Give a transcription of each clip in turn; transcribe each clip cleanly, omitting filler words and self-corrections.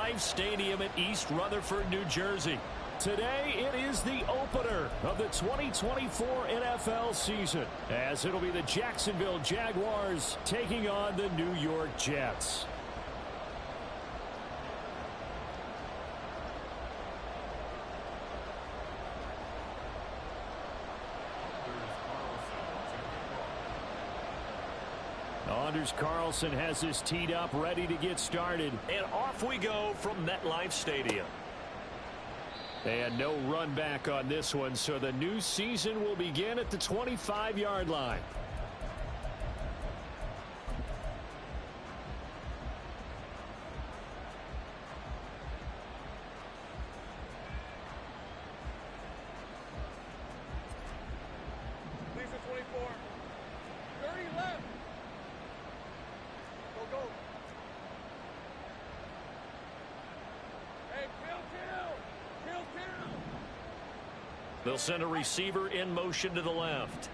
MetLife Stadium in East Rutherford, New Jersey. Today, it is the opener of the 2024 NFL season, as it'll be the Jacksonville Jaguars taking on the New York Jets. Anders Carlson has this teed up, ready to get started. And off we go from MetLife Stadium. And no run back on this one, so the new season will begin at the 25-yard line. Lisa 24. 30 left. Go. Hey, kill. They'll send a receiver in motion to the left.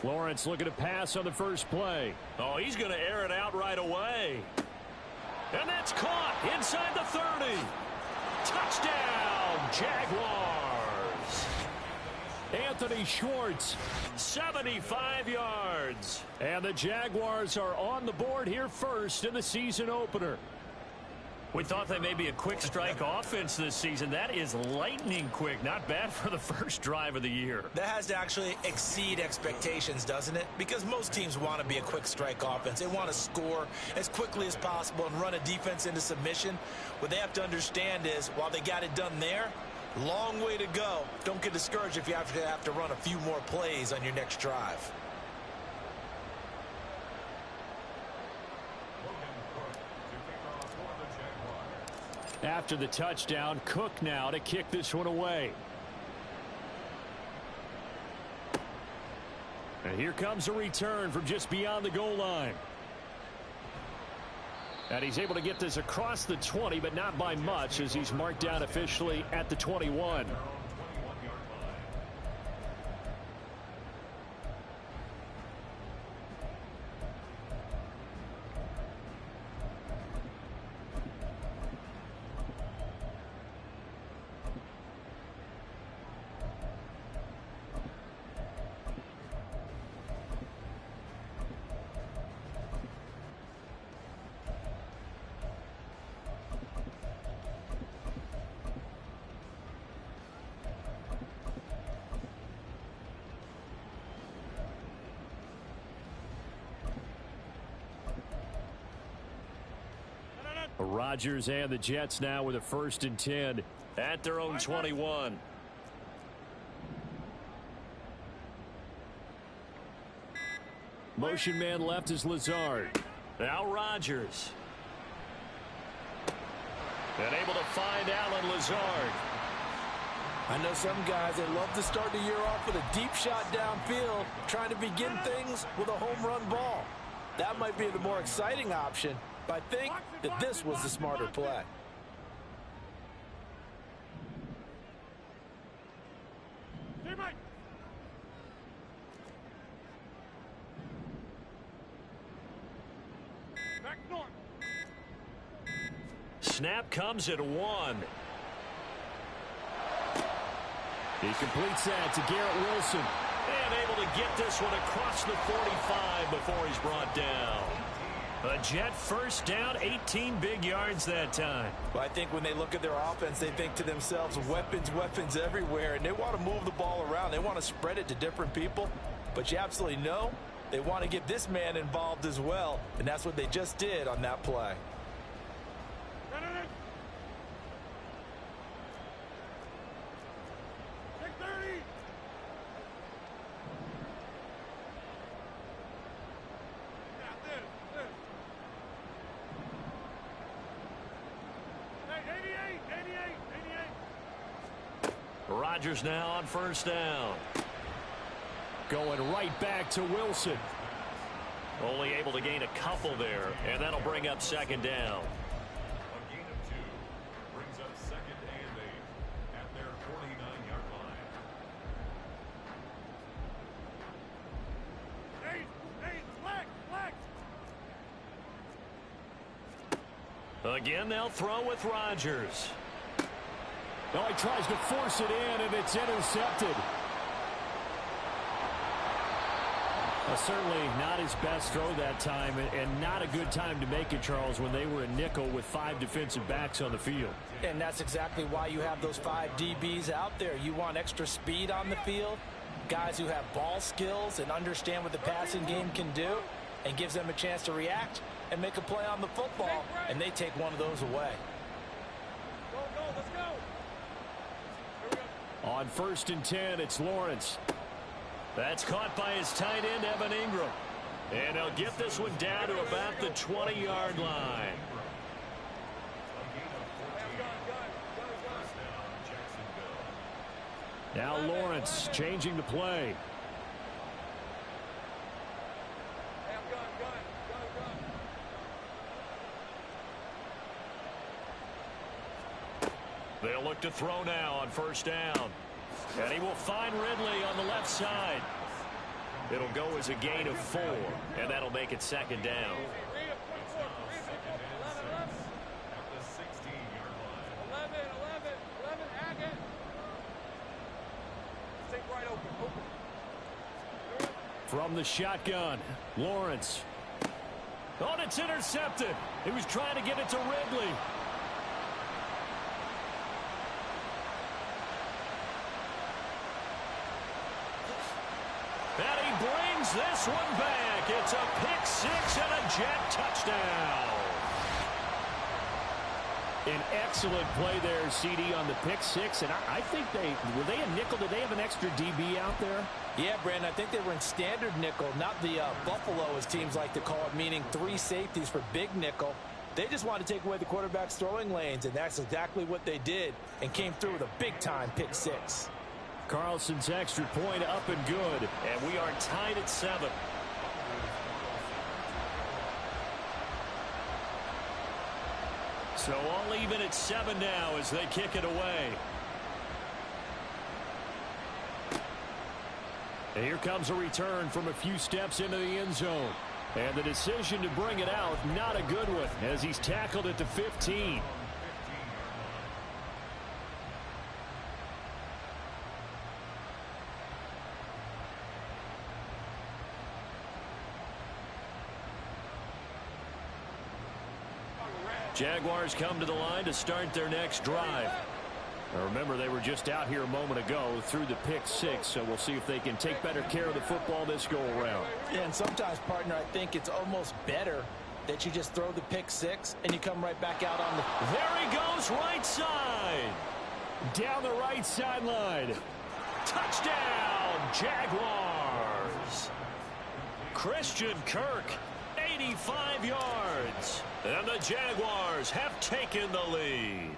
Lawrence looking to pass on the first play. Oh, he's going to air it out right away. And that's caught inside the 30. Touchdown, Jaguars. Anthony Schwartz, 75 yards. And the Jaguars are on the board here first in the season opener. We thought they may be a quick strike offense this season. That is lightning quick. Not bad for the first drive of the year. That has to actually exceed expectations, doesn't it? Because most teams want to be a quick strike offense. They want to score as quickly as possible and run a defense into submission. What they have to understand is, while they got it done there, long way to go. Don't get discouraged if you have to run a few more plays on your next drive. After the touchdown, Cook now to kick this one away. And here comes a return from just beyond the goal line. And he's able to get this across the 20, but not by much, as he's marked down officially at the 21. Rodgers and the Jets now with a 1st and 10 at their own 21. Motion man left is Lazard. Now Rodgers. And able to find Alan Lazard. I know some guys, they love to start the year off with a deep shot downfield, trying to begin things with a home run ball. That might be the more exciting option, but I think that this was the smarter play. Snap comes at 1. He completes that to Garrett Wilson. And able to get this one across the 45 before he's brought down. A Jet first down, 18 big yards that time. Well, I think when they look at their offense, they think to themselves, weapons everywhere, and they want to move the ball around. They want to spread it to different people. But you absolutely know they want to get this man involved as well, and that's what they just did on that play. Rodgers now on first down. Going right back to Wilson. Only able to gain a couple there, and that'll bring up second down. A gain of 2 brings up 2nd and 8 at their 49-yard line. Again, they'll throw with Rodgers. Oh, he tries to force it in, and it's intercepted. Certainly not his best throw that time, and not a good time to make it, Charles, when they were a nickel with 5 defensive backs on the field. And that's exactly why you have those 5 DBs out there. You want extra speed on the field, guys who have ball skills and understand what the passing game can do, and gives them a chance to react and make a play on the football, and they take one of those away. Go, let's go. Here we go. On 1st and 10, it's Lawrence. That's caught by his tight end, Evan Ingram. And he'll get this one down to about the 20-yard line. Now Lawrence changing the play. They'll look to throw now on 1st down. And he will find Ridley on the left side. It'll go as a gain of 4, and that'll make it 2nd down. 11, Hackett. Stay right open. From the shotgun, Lawrence. Oh, and it's intercepted. He was trying to get it to Ridley. And he brings this one back. It's a pick 6 and a Jet touchdown. An excellent play there, CD, on the pick 6. And I think were they a nickel? Did they have an extra DB out there? Yeah, Brandon, I think they were in standard nickel, not the Buffalo, as teams like to call it, meaning 3 safeties for big nickel. They just wanted to take away the quarterback's throwing lanes, and that's exactly what they did, and came through with a big-time pick 6. Carlson's extra point up and good, and we are tied at 7. So all even at 7 now as they kick it away. And here comes a return from a few steps into the end zone. And the decision to bring it out, not a good one, as he's tackled at the 15. Jaguars come to the line to start their next drive. Now remember, they were just out here a moment ago through the pick 6, so we'll see if they can take better care of the football this go-around. Yeah, and sometimes, partner, I think it's almost better that you just throw the pick 6 and you come right back out on the... There he goes, right side. Down the right sideline. Touchdown, Jaguars. Christian Kirk, 85 yards. And the Jaguars have taken the lead.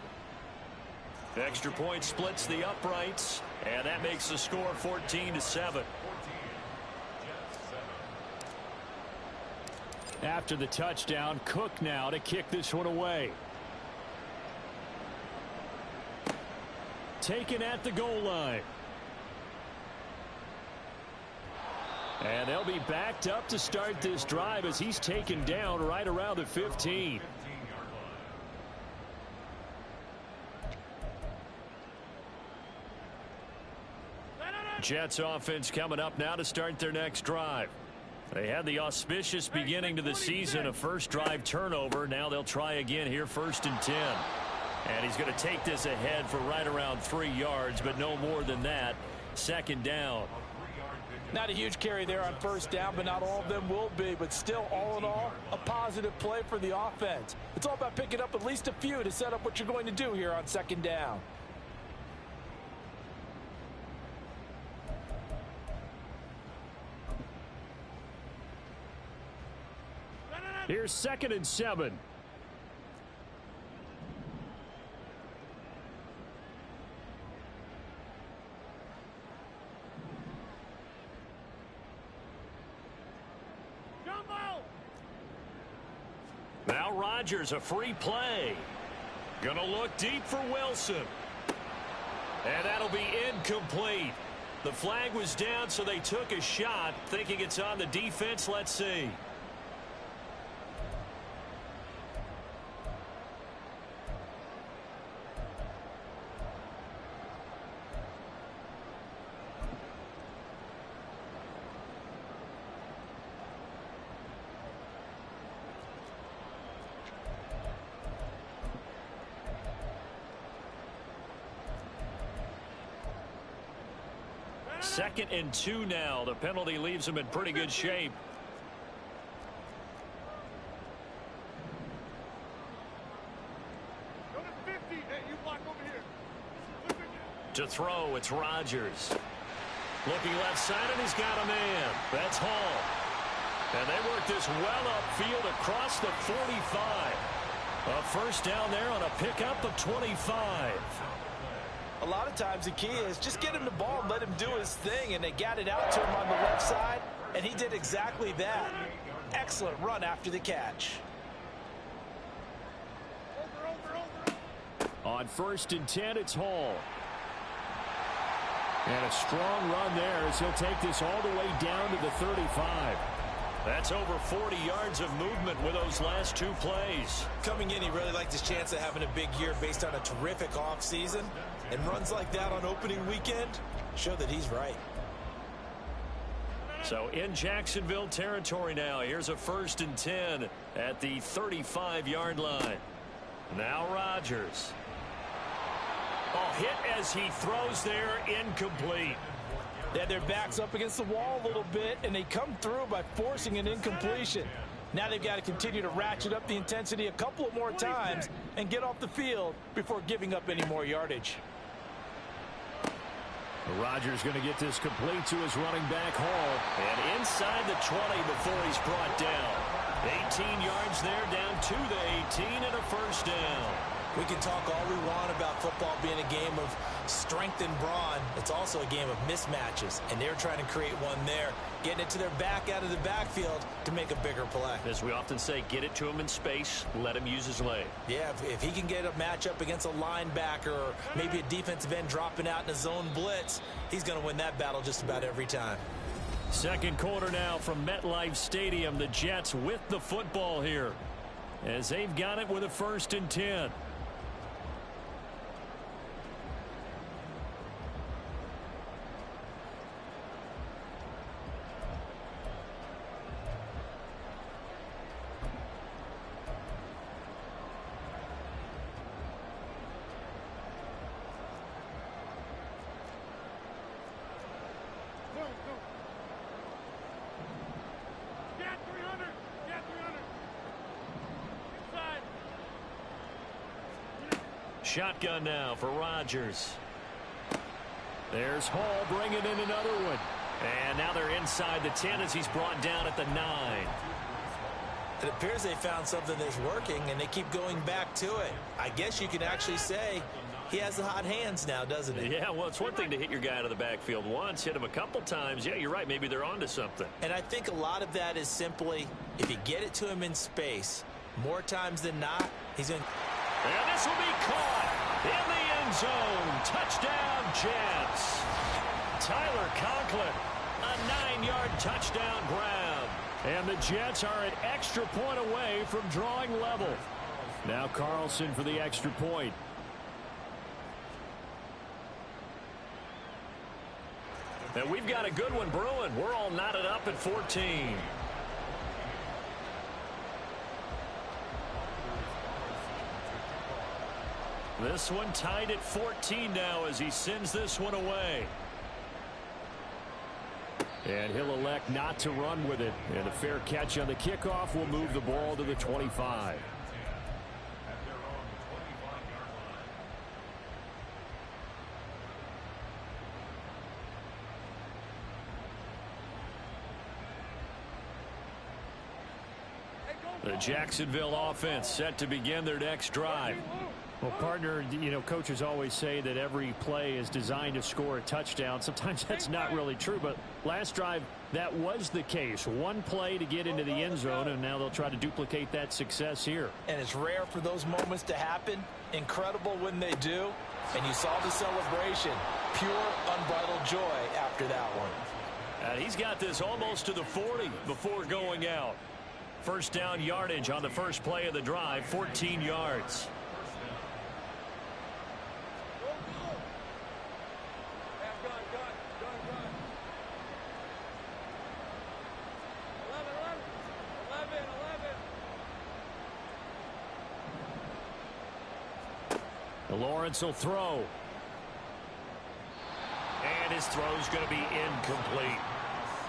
Extra point splits the uprights, and that makes the score 14-7. After the touchdown, Cook now to kick this one away. Taken at the goal line. And they'll be backed up to start this drive as he's taken down right around the 15. Jets offense coming up now to start their next drive. They had the auspicious beginning to the season, a first drive turnover. Now they'll try again here, 1st and 10. And he's going to take this ahead for right around 3 yards, but no more than that. 2nd down. Not a huge carry there on 1st down, but not all of them will be. But still, all in all, a positive play for the offense. It's all about picking up at least a few to set up what you're going to do here on 2nd down. Here's 2nd and 7. Now Rodgers, a free play. Gonna look deep for Wilson. And that'll be incomplete. The flag was down, so they took a shot, thinking it's on the defense. Let's see. 2nd and 2 now. The penalty leaves them in pretty good shape. To throw, it's Rodgers. Looking left side, and he's got a man. That's Hall. And they work this well upfield across the 45. A first down there on a pickup of 25. A lot of times the key is just get him the ball and let him do his thing, and they got it out to him on the left side, and he did exactly that. Excellent run after the catch. On 1st and 10, it's Hall. And a strong run there as he'll take this all the way down to the 35. That's over 40 yards of movement with those last 2 plays. Coming in, he really liked his chance of having a big year based on a terrific offseason. And runs like that on opening weekend show that he's right. So in Jacksonville territory now. Here's a 1st and 10 at the 35-yard line. Now Rodgers. Oh, hit as he throws there, incomplete. They had their backs up against the wall a little bit, and they come through by forcing an incompletion. Now they've got to continue to ratchet up the intensity a couple of more times and get off the field before giving up any more yardage. Rodgers going to get this complete to his running back Hall. And inside the 20 before he's brought down. 18 yards there, down to the 18 and a first down. We can talk all we want about football being a game of strength and brawn. It's also a game of mismatches, and they're trying to create one there, getting it to their back out of the backfield to make a bigger play. As we often say, get it to him in space, let him use his leg. Yeah, if he can get a matchup against a linebacker or maybe a defensive end dropping out in a zone blitz, he's going to win that battle just about every time. 2nd quarter now from MetLife Stadium. The Jets with the football here as they've got it with a 1st and 10. Shotgun now for Rodgers. There's Hall bringing in another one. And now they're inside the 10 as he's brought down at the 9. It appears they found something that's working, and they keep going back to it. I guess you can actually say he has the hot hands now, doesn't he? Yeah, well, it's one thing to hit your guy out of the backfield once, hit him a couple times. Yeah, you're right. Maybe they're onto something. And I think a lot of that is simply if you get it to him in space, more times than not, he's in. And this will be caught in the end zone. Touchdown, Jets. Tyler Conklin, a 9-yard touchdown grab. And the Jets are an extra point away from drawing level. Now Carlson for the extra point. And we've got a good one brewing. We're all knotted up at 14. This one tied at 14 now as he sends this one away. And he'll elect not to run with it. And a fair catch on the kickoff will move the ball to the 25. The Jacksonville offense set to begin their next drive. Well, partner, you know, coaches always say that every play is designed to score a touchdown. Sometimes that's not really true, but last drive, that was the case. One play to get into the end zone, and now they'll try to duplicate that success here. And it's rare for those moments to happen. Incredible when they do. And you saw the celebration. Pure, unbridled joy after that one. And he's got this almost to the 40 before going out. First down yardage on the first play of the drive, 14 yards. Lawrence will throw. And his throw's going to be incomplete.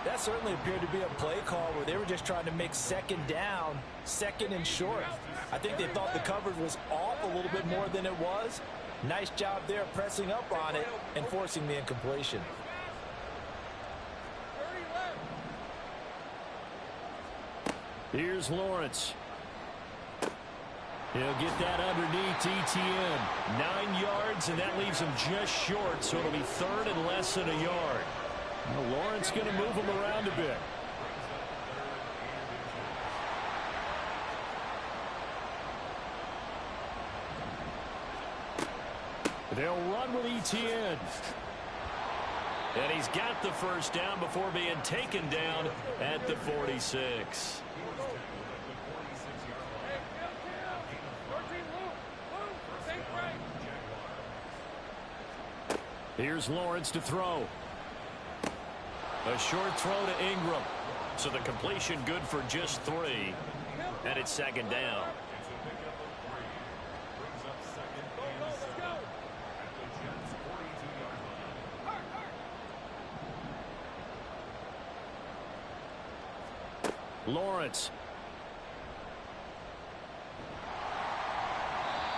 That certainly appeared to be a play call where they were just trying to make second down, second and short. I think they thought the coverage was off a little bit more than it was. Nice job there pressing up on it and forcing the incompletion. Here's Lawrence. He'll get that underneath ETN. 9 yards, and that leaves him just short, so it'll be third and less than a yard. Now Lawrence going to move him around a bit. They'll run with ETN. And he's got the first down before being taken down at the 46. Here's Lawrence to throw. A short throw to Ingram. So the completion good for just 3. And it's second down. Lawrence.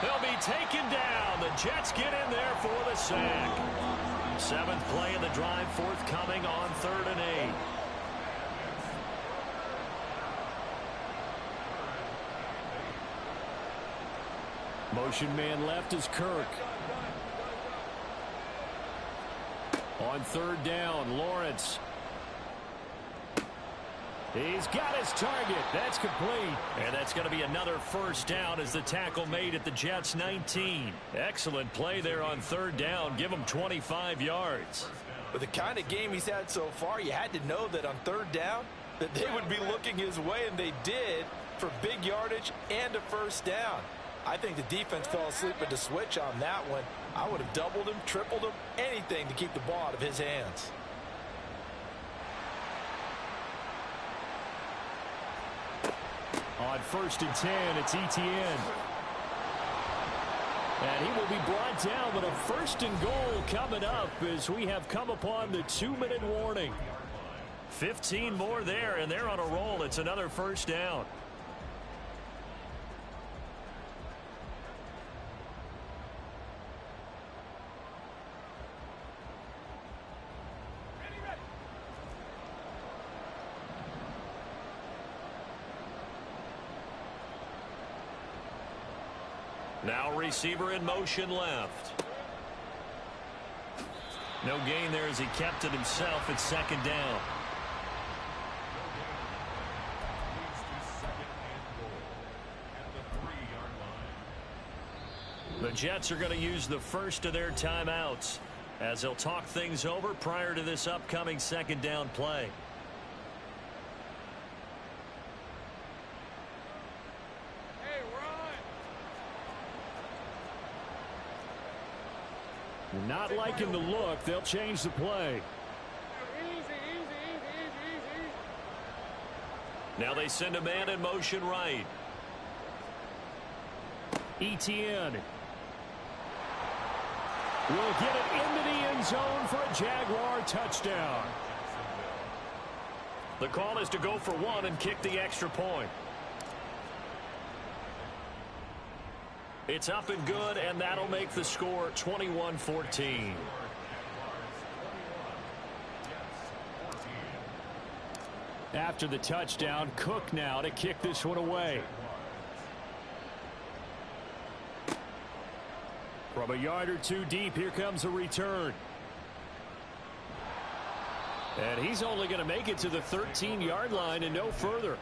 They'll be taken down. The Jets get in there for the sack. 7th play of the drive, forthcoming on 3rd and 8. Motion man left is Kirk. On 3rd down, Lawrence. He's got his target. That's complete. And that's going to be another first down as the tackle made at the Jets' 19. Excellent play there on 3rd down. Give him 25 yards. With the kind of game he's had so far, you had to know that on 3rd down that they would be looking his way, and they did, for big yardage and a first down. I think the defense fell asleep at the switch on that one. I would have doubled him, tripled him, anything to keep the ball out of his hands. On 1st and 10, it's ETN. And he will be brought down, but a 1st and goal coming up as we have come upon the 2-minute warning. 15 more there, and they're on a roll. It's another first down. Now receiver in motion left. No gain there as he kept it himself at 2nd down. The Jets are going to use the first of their timeouts as they'll talk things over prior to this upcoming 2nd down play. Not liking the look. They'll change the play. Now they send a man in motion right. ETN will get it into the end zone for a Jaguar touchdown. The call is to go for 1 and kick the extra point. It's up and good, and that'll make the score 21-14. After the touchdown, Cook now to kick this one away. From a yard or 2 deep, here comes a return. And he's only going to make it to the 13-yard line and no further.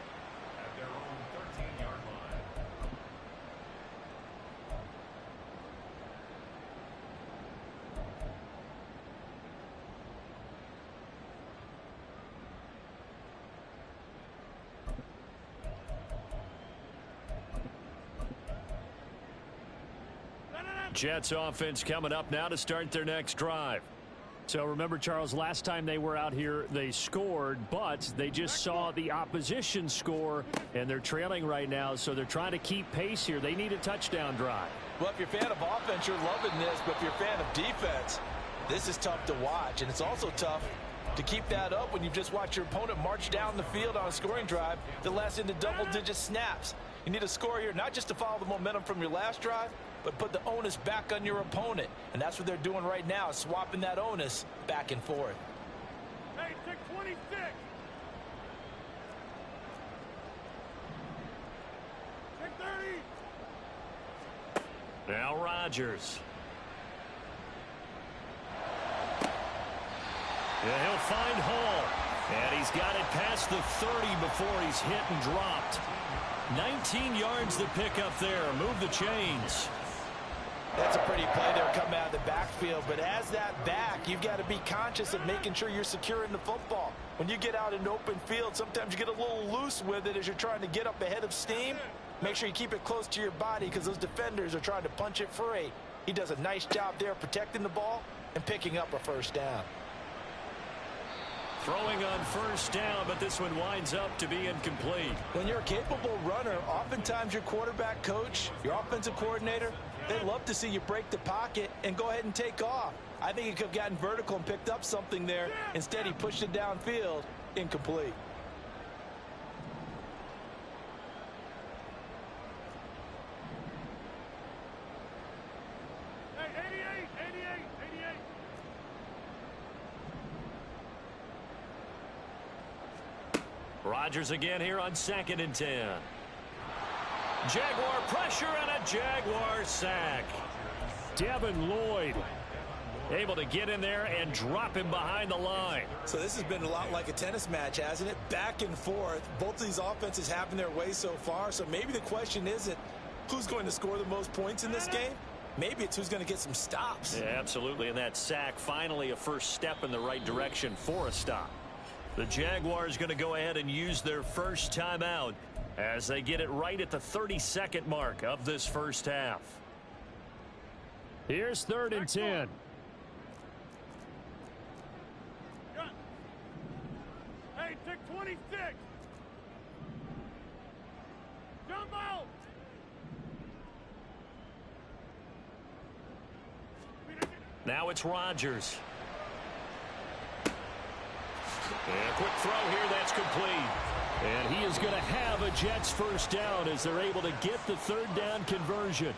Jets offense coming up now to start their next drive. So remember, Charles, last time they were out here, they scored, but they just saw the opposition score, and they're trailing right now, so they're trying to keep pace here. They need a touchdown drive. Well, if you're a fan of offense, you're loving this, but if you're a fan of defense, This is tough to watch, and it's also tough to keep that up when you've just watched your opponent march down the field on a scoring drive that lasts into double-digit snaps. You need a score here, not just to follow the momentum from your last drive, but put the onus back on your opponent. And that's what they're doing right now, swapping that onus back and forth. Hey, take 26. Take 30. Now Rodgers. Yeah, he'll find Hall. And he's got it past the 30 before he's hit and dropped. 19 yards to pick up there. Move the chains. That's a pretty play there coming out of the backfield. But as that back, you've got to be conscious of making sure you're securing the football. When you get out in open field, sometimes you get a little loose with it as you're trying to get up ahead of steam. Make sure you keep it close to your body because those defenders are trying to punch it free. He does a nice job there protecting the ball and picking up a first down. Throwing on first down, but this one winds up to be incomplete. When you're a capable runner, oftentimes your quarterback coach, your offensive coordinator, they love to see you break the pocket and go ahead and take off. I think he could have gotten vertical and picked up something there. Instead, he pushed it downfield, incomplete. Hey, 88. Rodgers again here on 2nd and 10. Jaguar pressure and a Jaguar sack. Devin Lloyd able to get in there and drop him behind the line. So this has been a lot like a tennis match, hasn't it? Back and forth. Both of these offenses having their way so far. So maybe the question isn't who's going to score the most points in this game. Maybe it's who's going to get some stops. Yeah, absolutely. And that sack finally a first step in the right direction for a stop. The Jaguars going to go ahead and use their first timeout as they get it right at the 32nd mark of this first half. Here's 3rd and 10. Hey, take 26. Jump out. Now it's Rodgers. And a quick throw here, that's complete. And he is going to have a Jets first down as they're able to get the 3rd down conversion.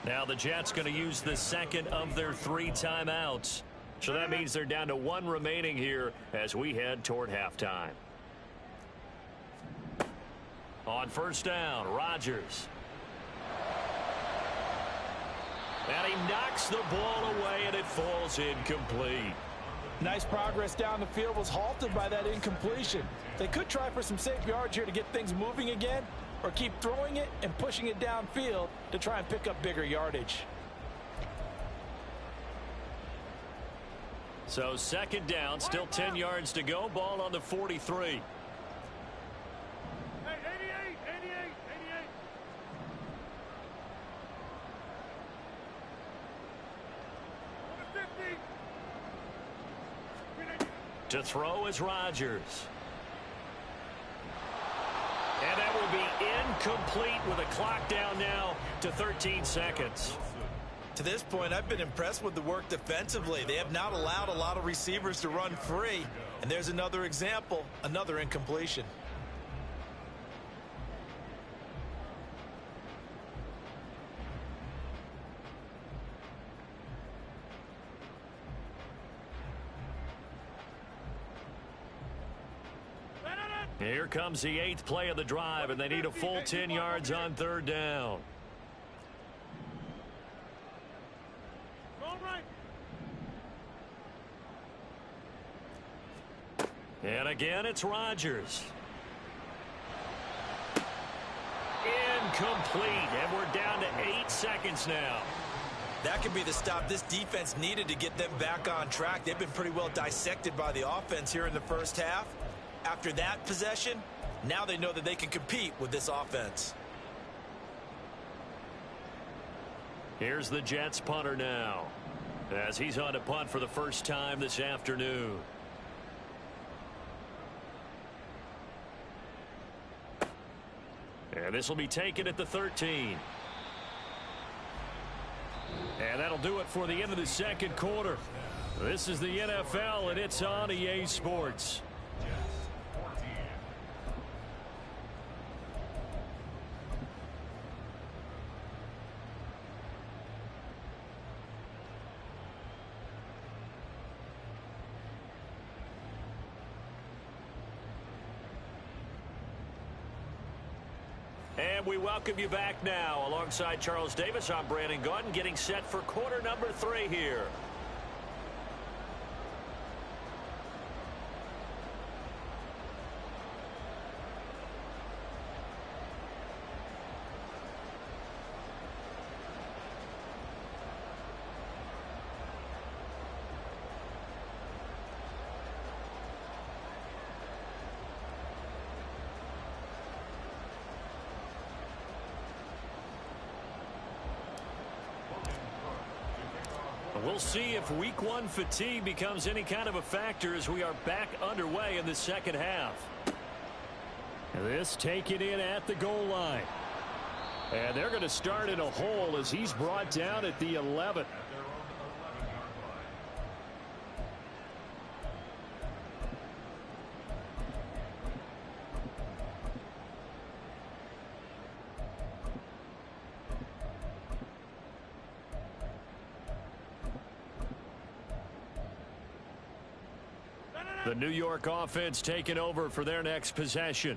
Now the Jets going to use the second of their 3 timeouts. So that means they're down to 1 remaining here as we head toward halftime. On first down, Rodgers. And he knocks the ball away and it falls incomplete. Nice progress down the field was halted by that incompletion. They could try for some safe yards here to get things moving again, or keep throwing it and pushing it downfield to try and pick up bigger yardage. So 2nd down, still 10 yards to go. Ball on the 43. Hey, 88. 150. To throw is Rodgers. And that will be incomplete with a clock down now to 13 seconds. To this point, I've been impressed with the work defensively. They have not allowed a lot of receivers to run free. And there's another example, another incompletion. Here comes the 8th play of the drive, and they need a full 10 yards on 3rd down. And again, it's Rodgers. Incomplete, and we're down to 8 seconds now. That could be the stop this defense needed to get them back on track. They've been pretty well dissected by the offense here in the first half. After that possession, now they know that they can compete with this offense. Here's the Jets punter now, as he's on to punt for the first time this afternoon. And this will be taken at the 13. And that'll do it for the end of the 2nd quarter. This is the NFL, and it's on EA Sports. And we welcome you back now. Alongside Charles Davis, I'm Brandon Gaudin, getting set for quarter number 3 here. We'll see if week 1 fatigue becomes any kind of a factor as we are back underway in the second half. This taken in at the goal line. And they're going to start in a hole as he's brought down at the 11. The New York offense taking over for their next possession.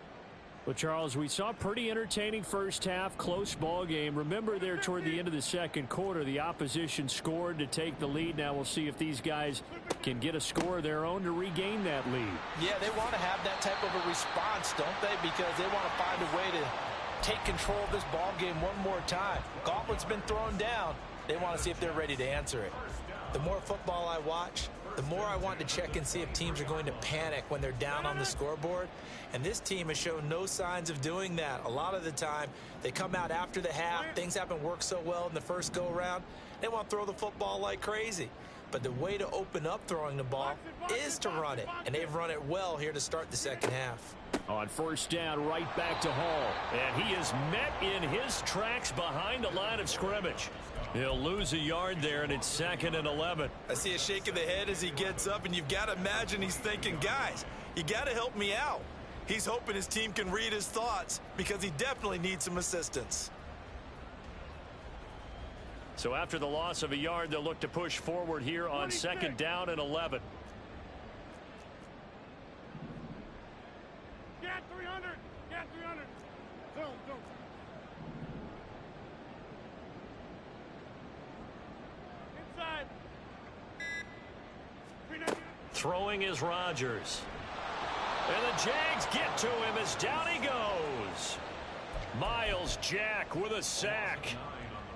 Well, Charles, we saw a pretty entertaining first half, close ball game. Remember there toward the end of the second quarter, the opposition scored to take the lead. Now we'll see if these guys can get a score of their own to regain that lead. Yeah, they want to have that type of a response, don't they? Because they want to find a way to take control of this ball game one more time. Gauntlet's been thrown down. They want to see if they're ready to answer it. The more football I watch, the more I want to check and see if teams are going to panic when they're down on the scoreboard. And this team has shown no signs of doing that. A lot of the time, they come out after the half. Things haven't worked so well in the first go-around. They want to throw the football like crazy. But the way to open up throwing the ball is to run it. And they've run it well here to start the second half. On first down, right back to Hall. And he is met in his tracks behind the line of scrimmage. He'll lose a yard there, and it's 2nd and 11. I see a shake of the head as he gets up, and you've got to imagine he's thinking, guys, you got to help me out. He's hoping his team can read his thoughts because he definitely needs some assistance. So after the loss of a yard, they'll look to push forward here on 2nd down and 11. Get 300. Get 300. Zone. Inside. Throwing is Rodgers. And the Jags get to him as down he goes. Myles Jack with a sack.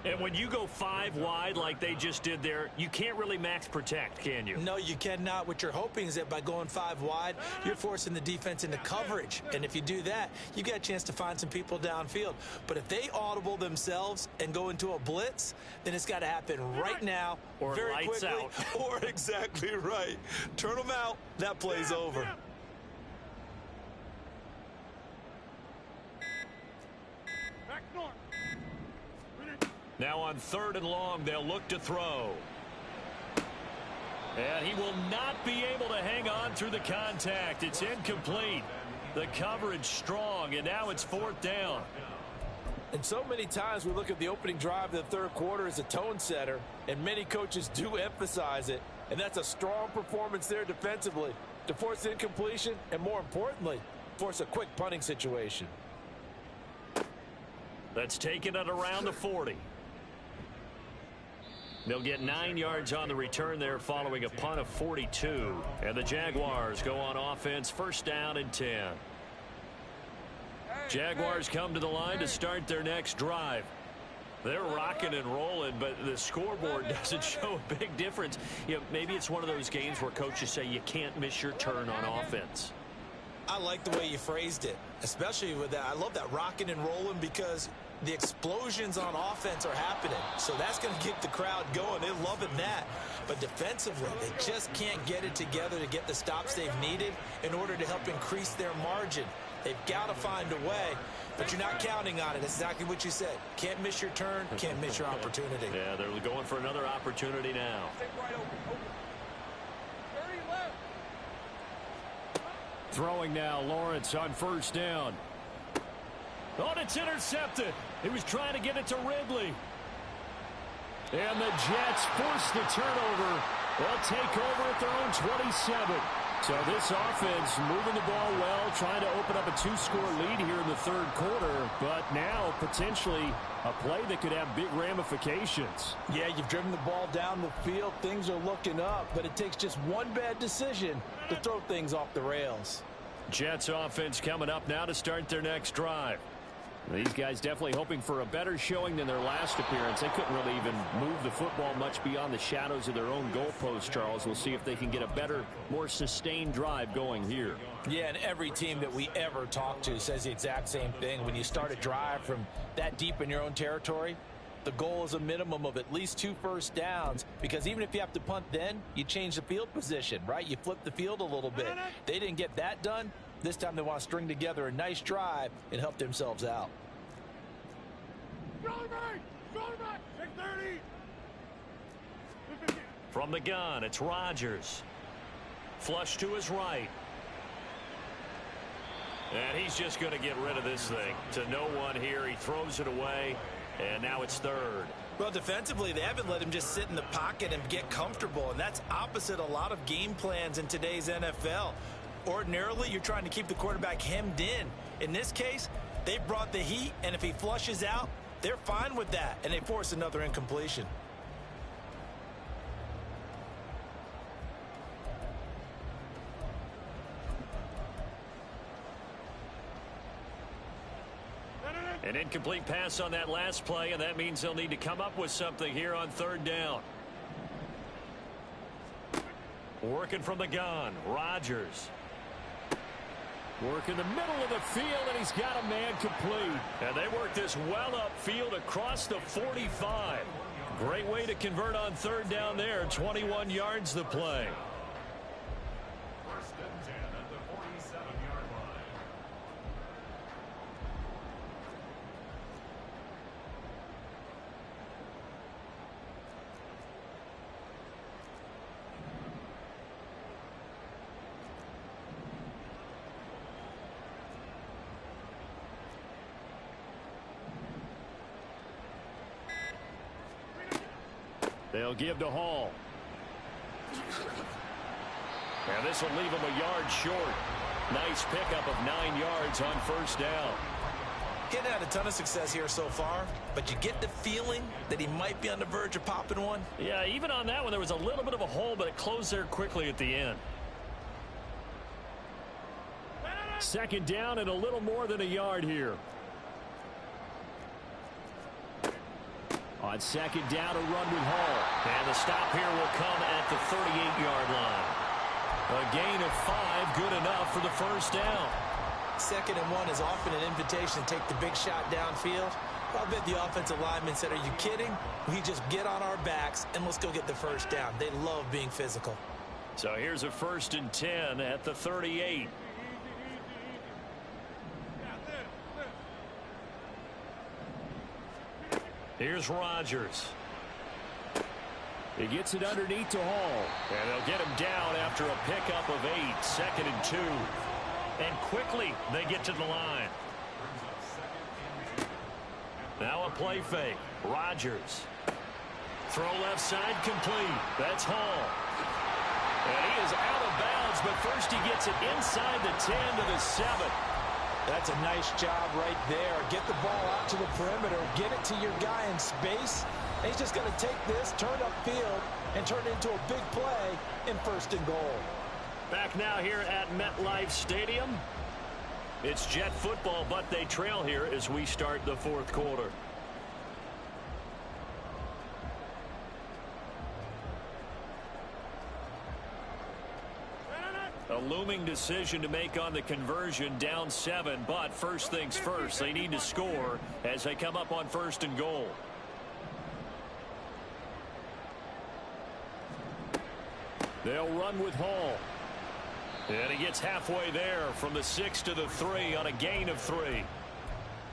And when you go 5 wide like they just did there, you can't really max protect, can you? No, you cannot. What you're hoping is that by going 5 wide, you're forcing the defense into coverage. And if you do that, you get a chance to find some people downfield. But if they audible themselves and go into a blitz, then it's got to happen right now, or very lights quickly, out. Or exactly right. Turn them out. That play's over. Back north. Now on 3rd and long, they'll look to throw. And he will not be able to hang on through the contact. It's incomplete. The coverage strong, and now it's 4th down. And so many times we look at the opening drive of the third quarter as a tone setter, and many coaches do emphasize it. And that's a strong performance there defensively to force incompletion and, more importantly, force a quick punting situation. That's taken it around the 40. They'll get 9 yards on the return there following a punt of 42. And the Jaguars go on offense, 1st down and 10. Jaguars come to the line to start their next drive. They're rocking and rolling, but the scoreboard doesn't show a big difference. You know, maybe it's one of those games where coaches say you can't miss your turn on offense. I like the way you phrased it, especially with that. I love that rocking and rolling because the explosions on offense are happening. So that's going to get the crowd going. They're loving that. But defensively, they just can't get it together to get the stops they've needed in order to help increase their margin. They've got to find a way, but you're not counting on it. It's exactly what you said. Can't miss your turn, can't miss your opportunity. Yeah, they're going for another opportunity now. Hurry left. Throwing now, Lawrence on first down. Oh, it's intercepted. He was trying to get it to Ridley. And the Jets force the turnover. They'll take over at their own 27. So this offense moving the ball well, trying to open up a two-score lead here in the third quarter, but now potentially a play that could have big ramifications. Yeah, you've driven the ball down the field. Things are looking up, but it takes just one bad decision to throw things off the rails. Jets offense coming up now to start their next drive. These guys definitely hoping for a better showing than their last appearance. They couldn't really even move the football much beyond the shadows of their own goalpost, Charles. We'll see if they can get a better, more sustained drive going here. Yeah, and every team that we ever talk to says the exact same thing. When you start a drive from that deep in your own territory, the goal is a minimum of at least 2 first downs, because even if you have to punt then, you change the field position, right? You flip the field a little bit. They didn't get that done. This time they want to string together a nice drive and help themselves out. Shoulder back! Shoulder back! 630! From the gun, it's Rodgers. Flush to his right. And he's just going to get rid of this thing. To no one here. He throws it away. And now it's third. Well, defensively, they haven't let him just sit in the pocket and get comfortable. And that's opposite a lot of game plans in today's NFL. Ordinarily, you're trying to keep the quarterback hemmed in. In this case, they brought the heat, and if he flushes out, they're fine with that, and they force another incompletion. An incomplete pass on that last play, and that means they'll need to come up with something here on third down. Working from the gun, Rodgers. Work in the middle of the field, and he's got a man complete. And they work this well upfield across the 45. Great way to convert on third down there. 21 yards the play. First and 10 at the 47-yard line. They'll give to Hall. And this will leave him a yard short. Nice pickup of 9 yards on first down. He hadn't had a ton of success here so far, but you get the feeling that he might be on the verge of popping one. Yeah, even on that one, there was a little bit of a hole, but it closed there quickly at the end. Second down and a little more than a yard here. On second down, a run with Hall. And the stop here will come at the 38-yard line. A gain of 5, good enough for the first down. 2nd and 1 is often an invitation to take the big shot downfield. I bet the offensive lineman said, are you kidding? We just get on our backs and let's go get the first down. They love being physical. So here's a 1st and 10 at the 38. Here's Rodgers. He gets it underneath to Hall. And they'll get him down after a pickup of 8. 2nd and 2. And quickly they get to the line. Now a play fake. Rodgers. Throw left side complete. That's Hall. And he is out of bounds, but first he gets it inside the 10 to the 7. That's a nice job right there. Get the ball out to the perimeter. Get it to your guy in space. And he's just going to take this, turn upfield, and turn it into a big play in 1st and goal. Back now here at MetLife Stadium. It's Jet football, but they trail here as we start the 4th quarter. A looming decision to make on the conversion, down 7, but first things first, they need to score as they come up on 1st and goal. They'll run with Hall. And he gets halfway there from the 6 to the 3 on a gain of 3.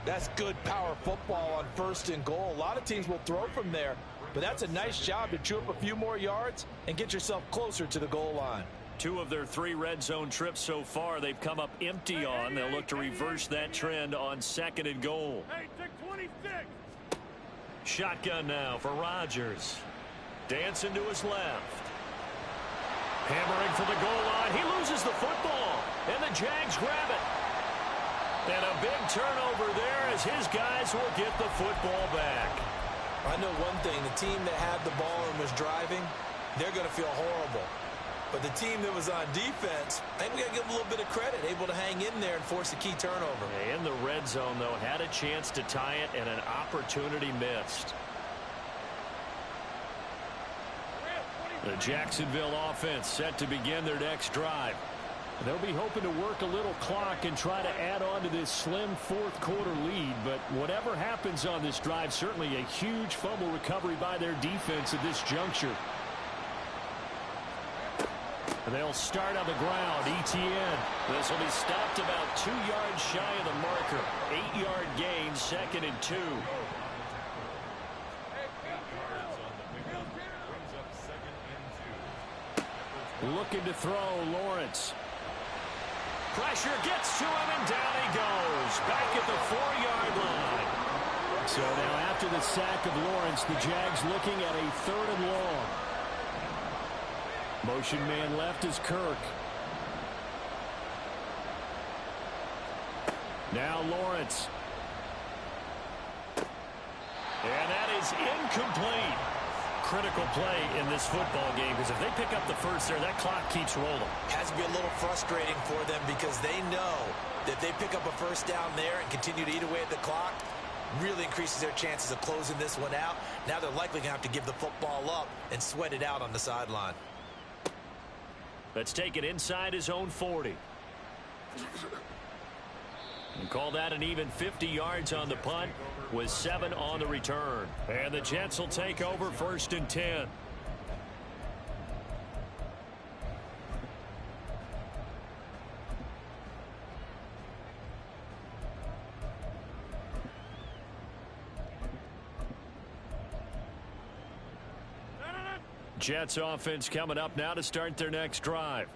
That's good power football on 1st and goal. A lot of teams will throw from there, but that's a nice job to chew up a few more yards and get yourself closer to the goal line. 2 of their 3 red zone trips so far they've come up empty on. They'll look to reverse that trend on 2nd and goal. Hey, take 26. Shotgun now for Rodgers. Dancing to his left. Hammering for the goal line. He loses the football. And the Jags grab it. And a big turnover there as his guys will get the football back. I know one thing. The team that had the ball and was driving, they're going to feel horrible. But the team that was on defense, I think we got to give them a little bit of credit. Able to hang in there and force a key turnover. In the red zone, though, had a chance to tie it and an opportunity missed. The Jacksonville offense set to begin their next drive. They'll be hoping to work a little clock and try to add on to this slim 4th quarter lead. But whatever happens on this drive, certainly a huge fumble recovery by their defense at this juncture. They'll start on the ground. ETN. This will be stopped about 2 yards shy of the marker. 8-yard gain, 2nd and 2. Looking to throw, Lawrence. Pressure gets to him, and down he goes. Back at the 4-yard line. So now after the sack of Lawrence, the Jags looking at a 3rd and long. Motion man left is Kirk. Now Lawrence. And that is incomplete. Critical play in this football game, because if they pick up the first there, that clock keeps rolling. Has to be a little frustrating for them because they know that they pick up a first down there and continue to eat away at the clock, really increases their chances of closing this one out. Now they're likely going to have to give the football up and sweat it out on the sideline. Let's take it inside his own 40. And call that an even 50 yards on the punt with 7 on the return. And the Jets will take over 1st and 10. Jets offense coming up now to start their next drive.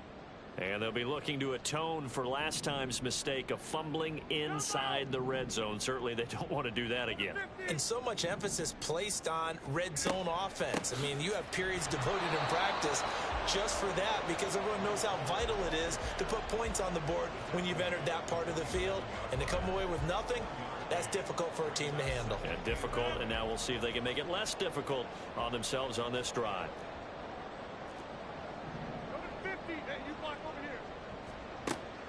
And they'll be looking to atone for last time's mistake of fumbling inside the red zone. Certainly they don't want to do that again. And so much emphasis placed on red zone offense. I mean, you have periods devoted in practice just for that because everyone knows how vital it is to put points on the board when you've entered that part of the field. And to come away with nothing, that's difficult for a team to handle. And difficult, and now we'll see if they can make it less difficult on themselves on this drive.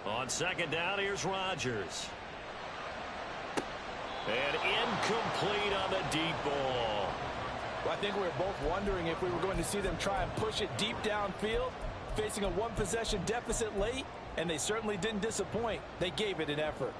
On 2nd down, here's Rodgers. And incomplete on the deep ball. Well, I think we were both wondering if we were going to see them try and push it deep downfield, facing a 1-possession deficit late, and they certainly didn't disappoint. They gave it an effort.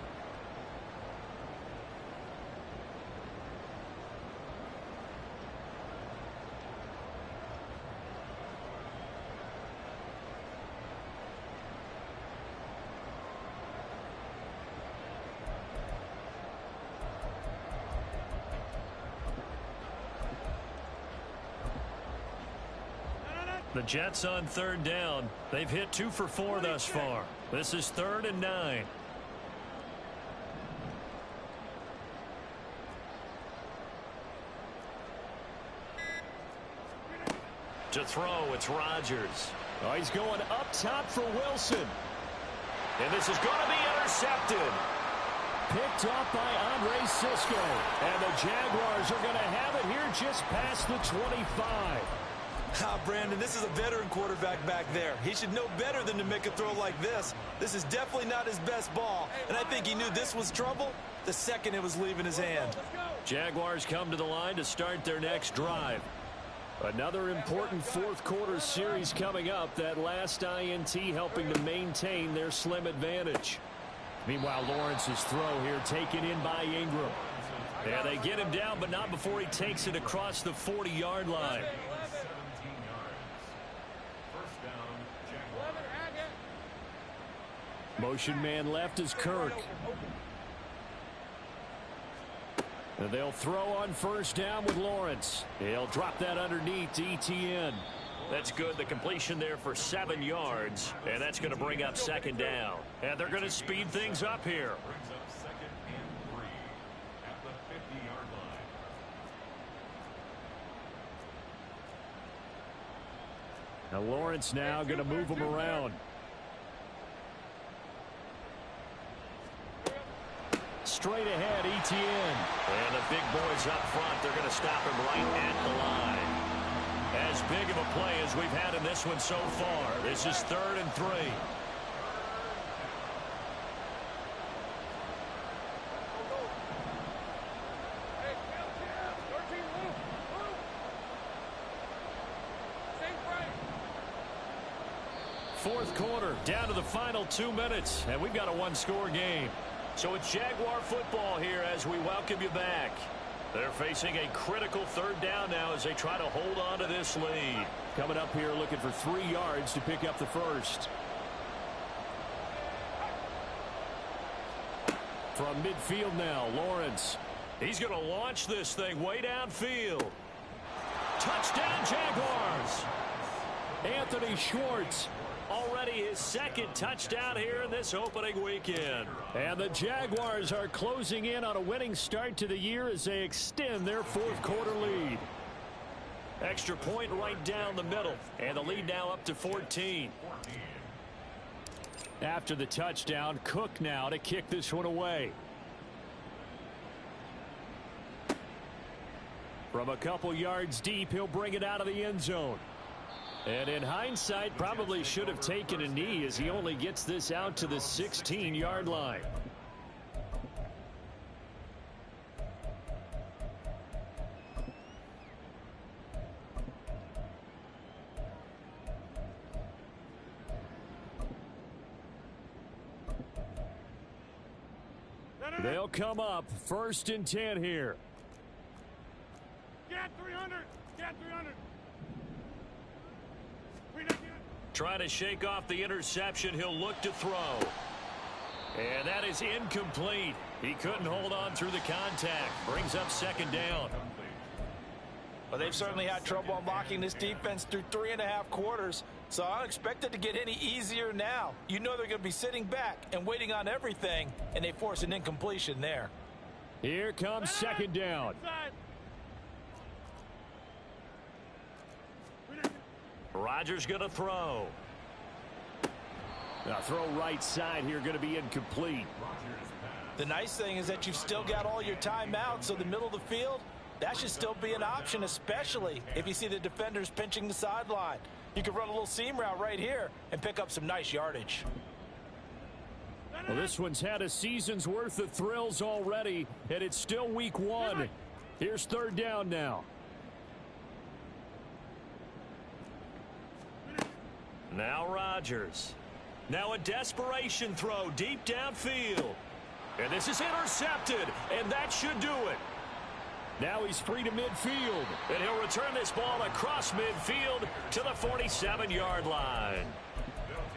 The Jets on 3rd down. They've hit 2 for 4 thus far. This is 3rd and 9. To throw, it's Rodgers. Oh, he's going up top for Wilson. And this is going to be intercepted. Picked off by Andre Cisco. And the Jaguars are going to have it here just past the 25. Brandon, this is a veteran quarterback back there. He should know better than to make a throw like this. This is definitely not his best ball, and I think he knew this was trouble the second it was leaving his hand. Jaguars come to the line to start their next drive. Another important 4th quarter series coming up. That last INT helping to maintain their slim advantage. Meanwhile, Lawrence's throw here taken in by Ingram. Yeah, they get him down, but not before he takes it across the 40-yard line. Motion man left is Kirk. And they'll throw on 1st down with Lawrence. He'll drop that underneath to ETN. That's good. The completion there for 7 yards, and that's going to bring up second down. And they're going to speed things up here. Brings up second and 3 at the 50-yard line. Now Lawrence now going to move him around. Straight ahead, ETN. And the big boys up front, they're going to stop him right at the line. As big of a play as we've had in this one so far. This is 3rd and 3. Fourth quarter, down to the final 2 minutes, and we've got a one-score game. So it's Jaguar football here as we welcome you back. They're facing a critical 3rd down now as they try to hold on to this lead. Coming up here looking for 3 yards to pick up the first. From midfield now, Lawrence. He's going to launch this thing way downfield. Touchdown, Jaguars! Anthony Schwartz. Already his 2nd touchdown here in this opening weekend. And the Jaguars are closing in on a winning start to the year as they extend their 4th quarter lead. Extra point right down the middle. And the lead now up to 14. After the touchdown, Cook now to kick this one away. From a couple yards deep, he'll bring it out of the end zone. And in hindsight, probably should have taken a knee as he only gets this out to the 16-yard line. They'll come up 1st and 10 here. Get 300. Get 300. Trying to shake off the interception. He'll look to throw. And that is incomplete. He couldn't hold on through the contact. Brings up 2nd down. Well, they've certainly had trouble unlocking this defense through 3.5 quarters, so I don't expect it to get any easier now. You know they're going to be sitting back and waiting on everything, and they force an incompletion there. Here comes 2nd down. Rodgers going to throw. Now throw right side here, going to be incomplete. The nice thing is that you've still got all your timeouts, so the middle of the field, that should still be an option, especially if you see the defenders pinching the sideline. You can run a little seam route right here and pick up some nice yardage. Well, this one's had a season's worth of thrills already, and it's still week 1. Here's 3rd down now. Now Rodgers. Now a desperation throw deep downfield. And this is intercepted, and that should do it. Now he's free to midfield, and he'll return this ball across midfield to the 47-yard line.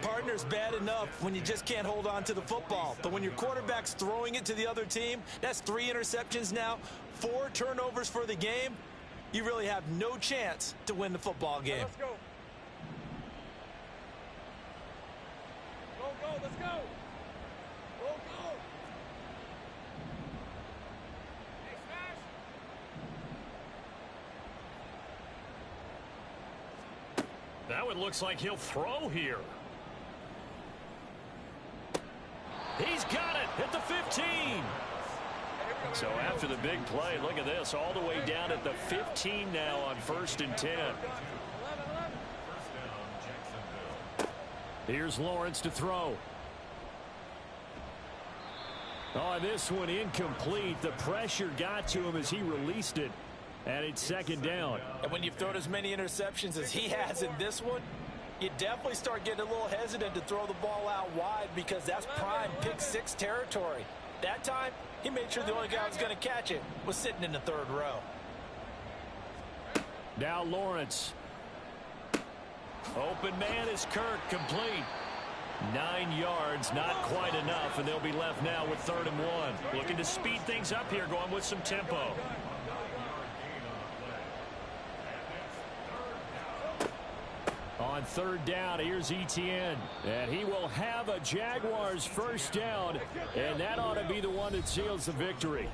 Partner's bad enough when you just can't hold on to the football. But when your quarterback's throwing it to the other team, that's 3 interceptions now, 4 turnovers for the game. You really have no chance to win the football game. Let's go. Go, let's go. Go. Hey, smash. That one looks like he'll throw here. He's got it at the 15. So after the big play, look at this, all the way down at the 15 now on 1st and 10. Here's Lawrence to throw. Oh, this one incomplete. The pressure got to him as he released it, and it's 2nd down. And when you've thrown as many interceptions as he has in this one, you definitely start getting a little hesitant to throw the ball out wide because that's prime pick 6 territory. That time, he made sure the only guy who was going to catch it was sitting in the 3rd row. Now Lawrence. Open man is Kirk, complete. 9 yards, not quite enough, and they'll be left now with 3rd and 1. Looking to speed things up here, going with some tempo. On third down, here's Etienne. And he will have a Jaguars first down, and that ought to be the one that seals the victory.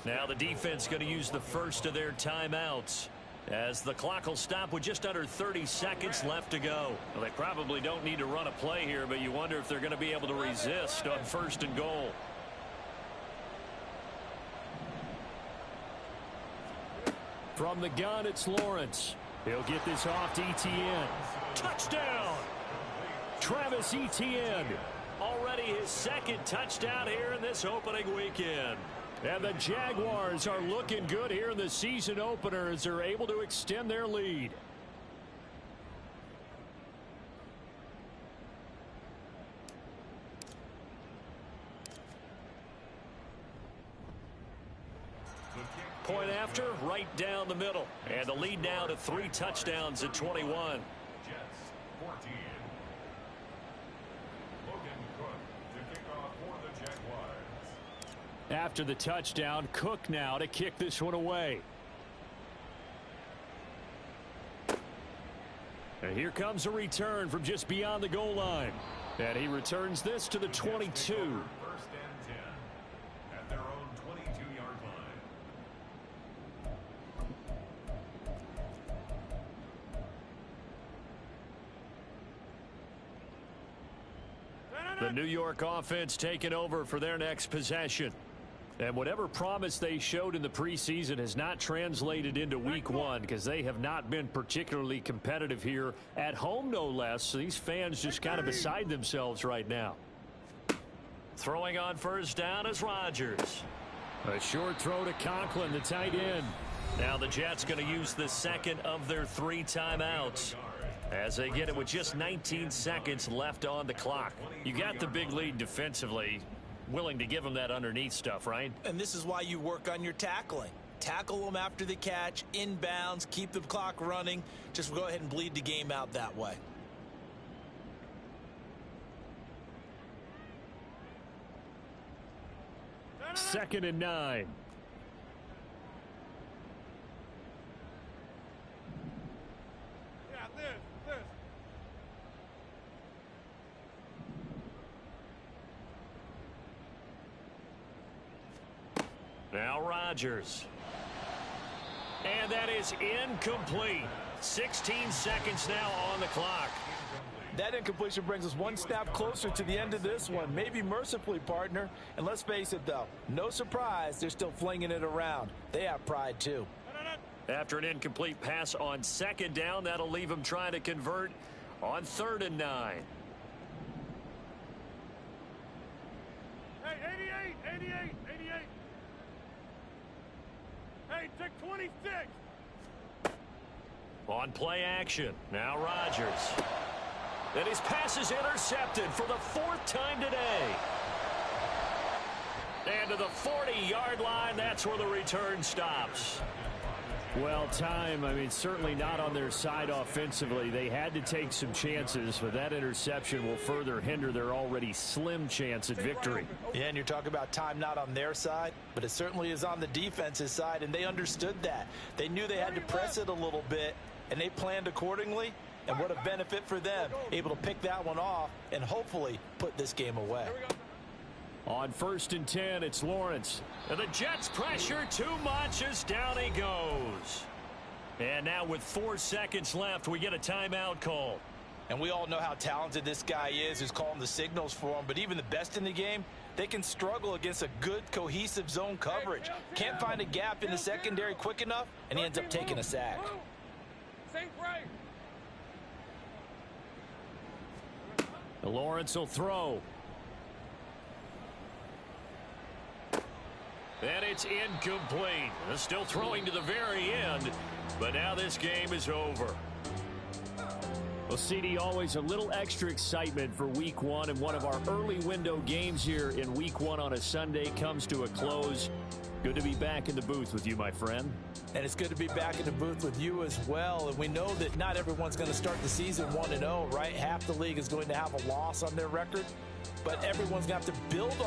Now the defense going to use the first of their timeouts, as the clock will stop with just under 30 seconds left to go. Well, they probably don't need to run a play here, but you wonder if they're going to be able to resist on first and goal. From the gun, it's Lawrence. He'll get this off to Etienne. Touchdown! Travis Etienne. Already his second touchdown here in this opening weekend. And the Jaguars are looking good here in the season opener as they're able to extend their lead. Point after, right down the middle. And the lead now to 3 touchdowns at 21. Jets 14. Logan Cook to kick off for the Jaguars. After the touchdown, Cook now to kick this one away. And here comes a return from just beyond the goal line. And he returns this to the 22. First and 10 at their own 22-yard line. The New York offense taking over for their next possession. And whatever promise they showed in the preseason has not translated into week one, because they have not been particularly competitive here at home, no less. So these fans just kind of beside themselves right now. Throwing on first down is Rodgers. A short throw to Conklin, the tight end. Now the Jets going to use the second of their 3 timeouts, as they get it with just 19 seconds left on the clock. You got the big lead defensively. Willing to give them that underneath stuff, right? And this is why you work on your tackling. Tackle them after the catch, inbounds, keep the clock running. Just go ahead and bleed the game out that way. Second and 9. Yeah, this. Now Rodgers. And that is incomplete. 16 seconds now on the clock. That incompletion brings us one step closer to the end of this one. Maybe mercifully, partner. And let's face it, though, no surprise, they're still flinging it around. They have pride, too. After an incomplete pass on second down, that'll leave them trying to convert on 3rd and 9. Hey, 88. Hey, take 26. On play action, now Rodgers. And his pass is intercepted for the 4th time today. And to the 40-yard line, that's where the return stops. Well, time, certainly not on their side offensively. They had to take some chances, but that interception will further hinder their already slim chance at victory. Yeah, and you're talking about time not on their side, but it certainly is on the defense's side, and they understood that. They knew they had to press it a little bit, and they planned accordingly. And what a benefit for them, able to pick that one off and hopefully put this game away. On 1st and 10, it's Lawrence. And the Jets pressure too much as down he goes. And now with 4 seconds left, we get a timeout call. And we all know how talented this guy is who's calling the signals for him. But even the best in the game, they can struggle against a good, cohesive zone coverage. Can't find a gap in the secondary quick enough, and he ends up taking a sack. Same right. Lawrence will throw. And it's incomplete. Still throwing to the very end, but now this game is over. Well, CD, always a little extra excitement for week one, and one of our early window games here in week one on a Sunday comes to a close. Good to be back in the booth with you, my friend. And it's good to be back in the booth with you as well. And we know that not everyone's going to start the season 1-0, right? Half the league is going to have a loss on their record, but everyone's going to have to build on